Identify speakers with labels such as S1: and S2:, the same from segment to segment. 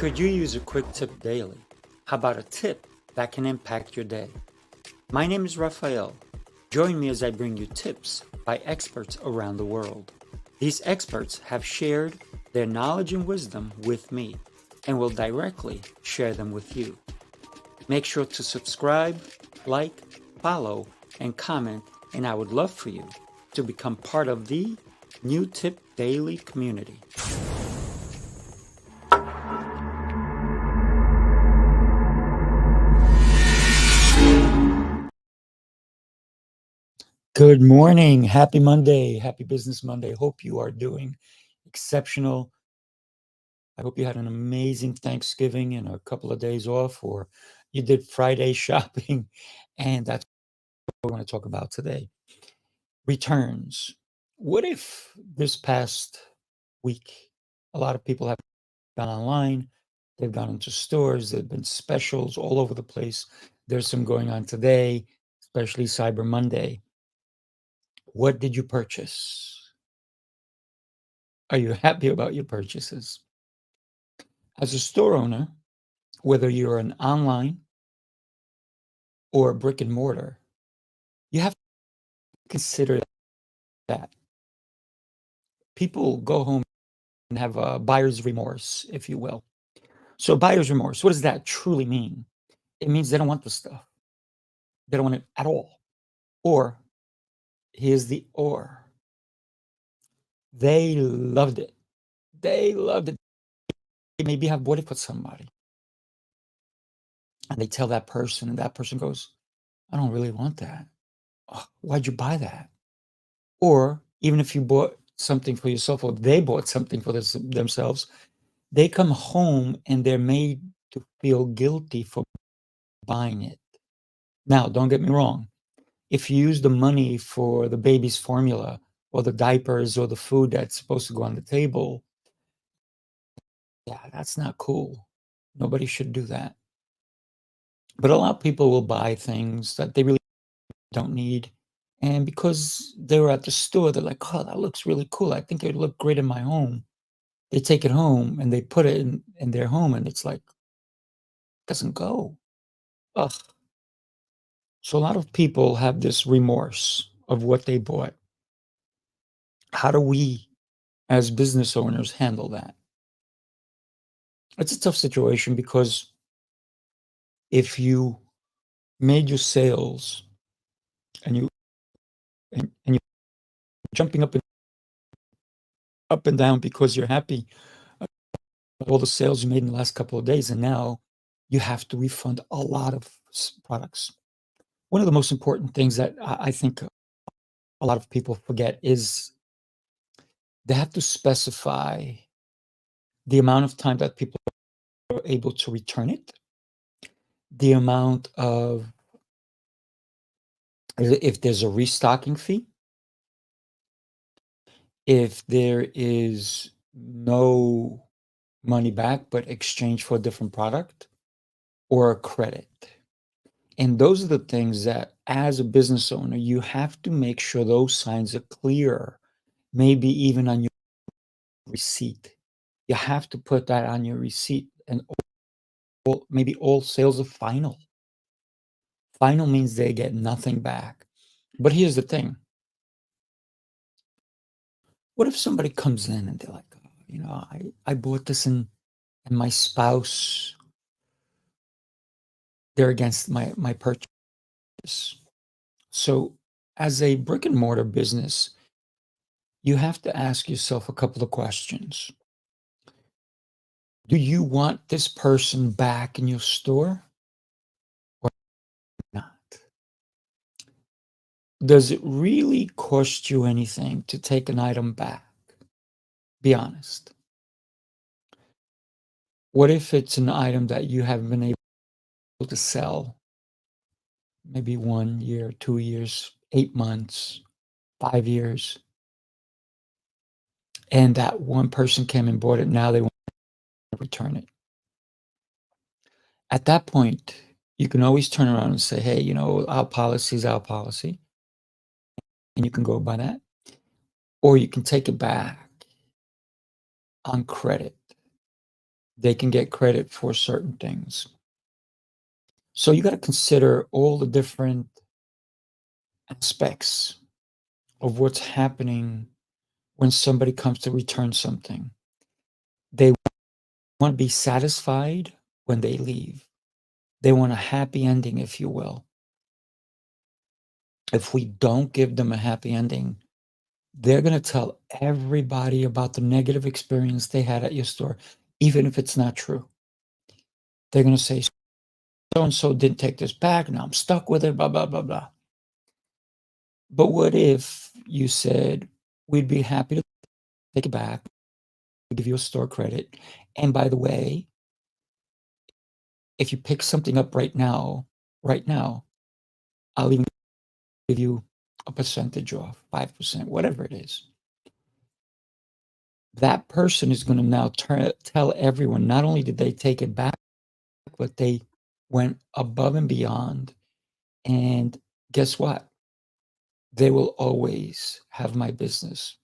S1: Could you use a quick tip daily? How about a tip that can impact your day? My name is Raphael. Join me as I bring you tips by experts around the world. These experts have shared their knowledge and wisdom with me and will directly share them with you. Make sure to subscribe, like, follow, and comment, and I would love for you to become part of the New Tip Daily community. Good morning. Happy Monday. Happy Business Monday. Hope you are doing exceptional. I hope you had an amazing Thanksgiving and a couple of days off, or you did Friday shopping. And that's what we want to talk about today. Returns. What if this past week, a lot of people have gone online, they've gone into stores, there have been specials all over the place. There's some going on today, especially Cyber Monday. What did you purchase? Are you happy about your purchases? As a store owner, whether you're an online or a brick and mortar, you have to consider that. People go home and have a buyer's remorse, if you will. So, buyer's remorse, what does that truly mean? It means they don't want the stuff, they don't want it at all. Or, here's the or, they loved it. They loved it. They maybe have bought it for somebody. And they tell that person, and that person goes, I don't really want that. Oh, why'd you buy that? Or even if you bought something for yourself or they bought something for themselves, they come home and they're made to feel guilty for buying it. Now, don't get me wrong. If you use the money for the baby's formula or the diapers or the food that's supposed to go on the table, yeah, that's not cool. Nobody should do that. But a lot of people will buy things that they really don't need. And because they were at the store, they're like, oh, that looks really cool. I think it would look great in my home. They take it home and they put it in their home, and it's like, doesn't go. Ugh. So a lot of people have this remorse of what they bought. How do we, as business owners, handle that? It's a tough situation because if you made your sales and you're jumping up and down because you're happy of all the sales you made in the last couple of days, and now you have to refund a lot of products. One of the most important things that I think a lot of people forget is they have to specify the amount of time that people are able to return it, the amount of, if there's a restocking fee, if there is no money back but exchange for a different product or a credit. And those are the things that, as a business owner, you have to make sure those signs are clear, maybe even on your receipt. You have to put that on your receipt. And maybe all sales are final. Final means they get nothing back. But here's the thing. What if somebody comes in and they're like, I bought this and my spouse, they're against my purchase. So as a brick and mortar business, you have to ask yourself a couple of questions. Do you want this person back in your store or not? Does it really cost you anything to take an item back? Be honest. What if it's an item that you haven't been able to sell maybe 1 year, 2 years, 8 months, 5 years, and that one person came and bought it, now they want to return it? At that point, you can always turn around and say, hey, our policy is our policy, and you can go by that. Or you can take it back on credit. they can get credit for certain things. So you got to consider all the different aspects of what's happening when somebody comes to return something. They want to be satisfied when they leave. They want a happy ending, if you will. If we don't give them a happy ending, they're going to tell everybody about the negative experience they had at your store, even if it's not true. They're going to say, so and so didn't take this back. Now I'm stuck with it, blah, blah, blah, blah. But what if you said, we'd be happy to take it back, give you a store credit. And by the way, if you pick something up right now, I'll even give you a percentage off, 5%, whatever it is. That person is going to now tell everyone, not only did they take it back, but they went above and beyond. And guess what? They will always have my business.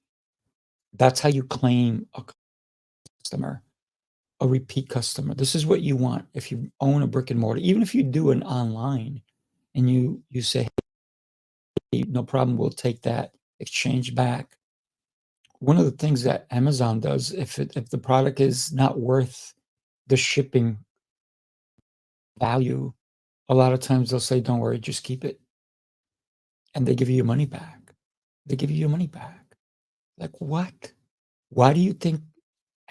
S1: That's how you claim a customer, a repeat customer. This is what you want if you own a brick and mortar. Even if you do an online and you say, hey, no problem, we'll take that exchange back. One of the things that Amazon does, if the product is not worth the shipping value, a lot of times they'll say, don't worry, just keep it. And they give you your money back. They give you your money back. Like, what? Why do you think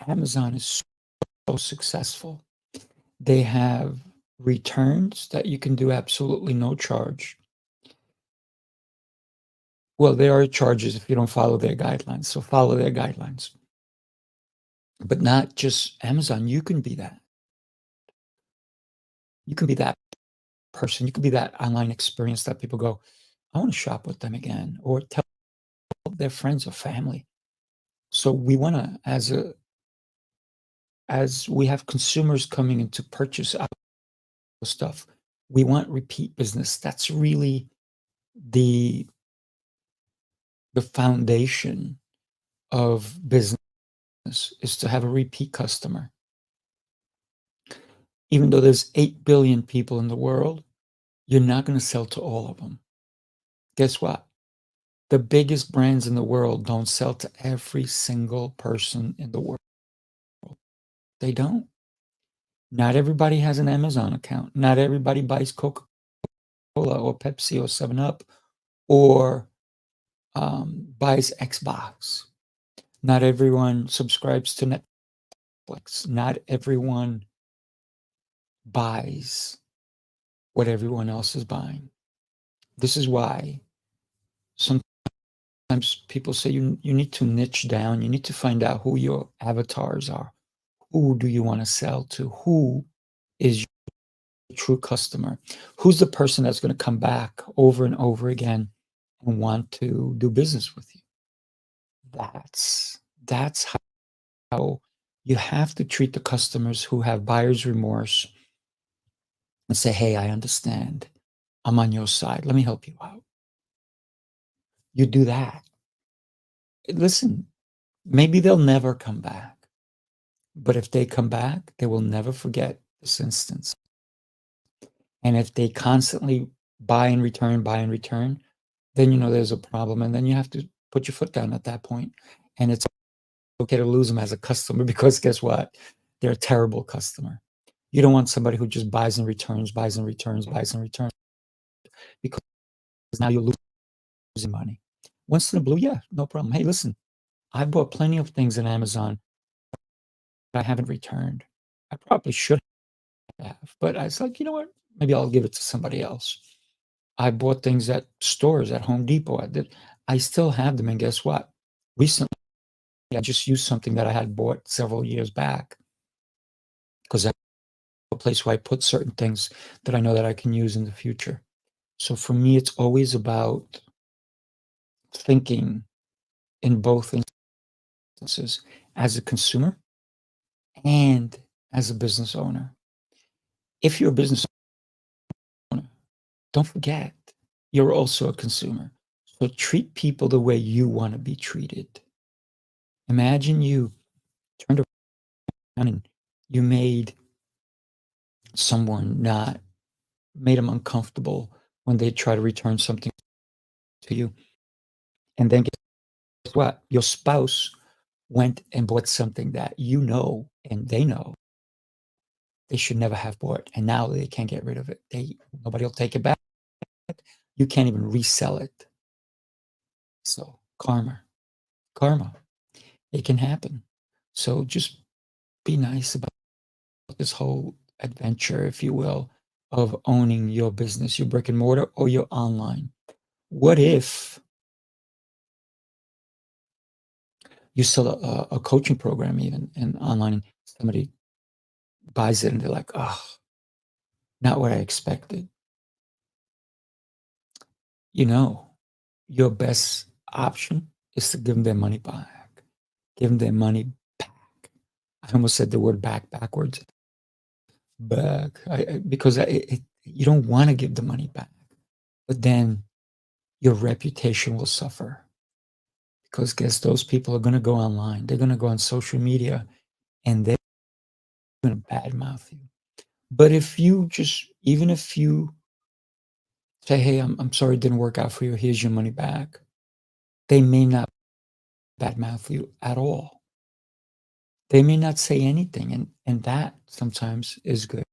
S1: Amazon is so successful? They have returns that you can do absolutely no charge. Well, there are charges if you don't follow their guidelines. So follow their guidelines. But not just Amazon. You can be that. You can be that person. You can be that online experience that people go, I want to shop with them again, or tell their friends or family. So we want to, as we have consumers coming in to purchase our stuff, we want repeat business. That's really the foundation of business, is to have a repeat customer. Even though there's 8 billion people in the world, you're not going to sell to all of them. Guess what? The biggest brands in the world don't sell to every single person in the world. They don't. Not everybody has an Amazon account. Not everybody buys Coca-Cola or Pepsi or 7 Up or buys Xbox. Not everyone subscribes to Netflix. Not everyone buys what everyone else is buying. This is why sometimes people say you need to niche down. You need to find out who your avatars are. Who do you want to sell to? Who is your true customer? Who's the person that's going to come back over and over again and want to do business with you? That's how you have to treat the customers who have buyer's remorse and say, hey, I understand. I'm on your side. Let me help you out. You do that. Listen, maybe they'll never come back. But if they come back, they will never forget this instance. And if they constantly buy and return, then you know there's a problem. And then you have to put your foot down at that point. And it's okay to lose them as a customer, because guess what? They're a terrible customer. You don't want somebody who just buys and returns, because now you're losing money. Once in a blue, yeah, no problem. Hey, listen, I bought plenty of things on Amazon that I haven't returned. I probably should have, but I was like, you know what? Maybe I'll give it to somebody else. I bought things at stores, at Home Depot. I still have them, and guess what? Recently, I just used something that I had bought several years back, because I have a place where I put certain things that I know that I can use in the future. So for me, it's always about thinking in both instances, as a consumer and as a business owner. If you're a business owner, don't forget you're also a consumer. So treat people the way you want to be treated. Imagine you turned around and You someone not made them uncomfortable when they try to return something to you. And then guess what? Your spouse went and bought something that you know and they know they should never have bought, and now they can't get rid of it. Nobody will take it back. You can't even resell it. So karma, it can happen. So just be nice about this whole adventure, if you will, of owning your business, your brick and mortar or your online. What if you sell a coaching program even and online, and somebody buys it and they're like, oh, not what I expected. You know, your best option is to give them their money back. Give them their money back. I almost said the word backwards. Back. Because you don't want to give the money back. But then your reputation will suffer. Because guess those people are going to go online. They're going to go on social media and they're going to badmouth you. But if you even if you say, hey, I'm sorry it didn't work out for you, here's your money back, they may not badmouth you at all. They may not say anything, and that sometimes is good.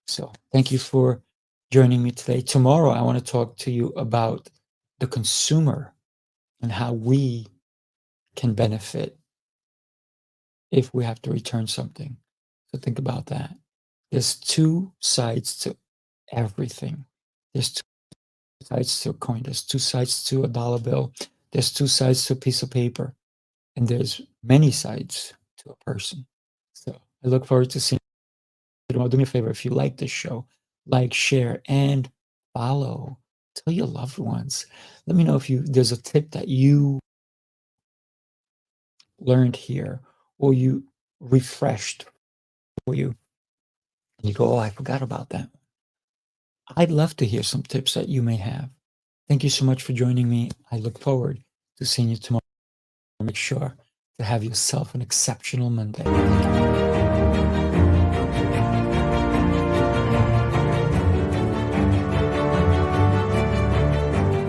S1: So thank you for joining me today. Tomorrow, I want to talk to you about the consumer and how we can benefit if we have to return something. So think about that. There's two sides to everything. There's two sides to a coin. There's two sides to a dollar bill. There's two sides to a piece of paper. And there's many sides to a person. So I look forward to seeing you tomorrow. Do me a favor, if you like this show, like, share, and follow. Tell your loved ones. Let me know if there's a tip that you learned here or you refreshed for you. And you go, oh, I forgot about that. I'd love to hear some tips that you may have. Thank you so much for joining me. I look forward to seeing you tomorrow. Make sure to have yourself an exceptional Monday.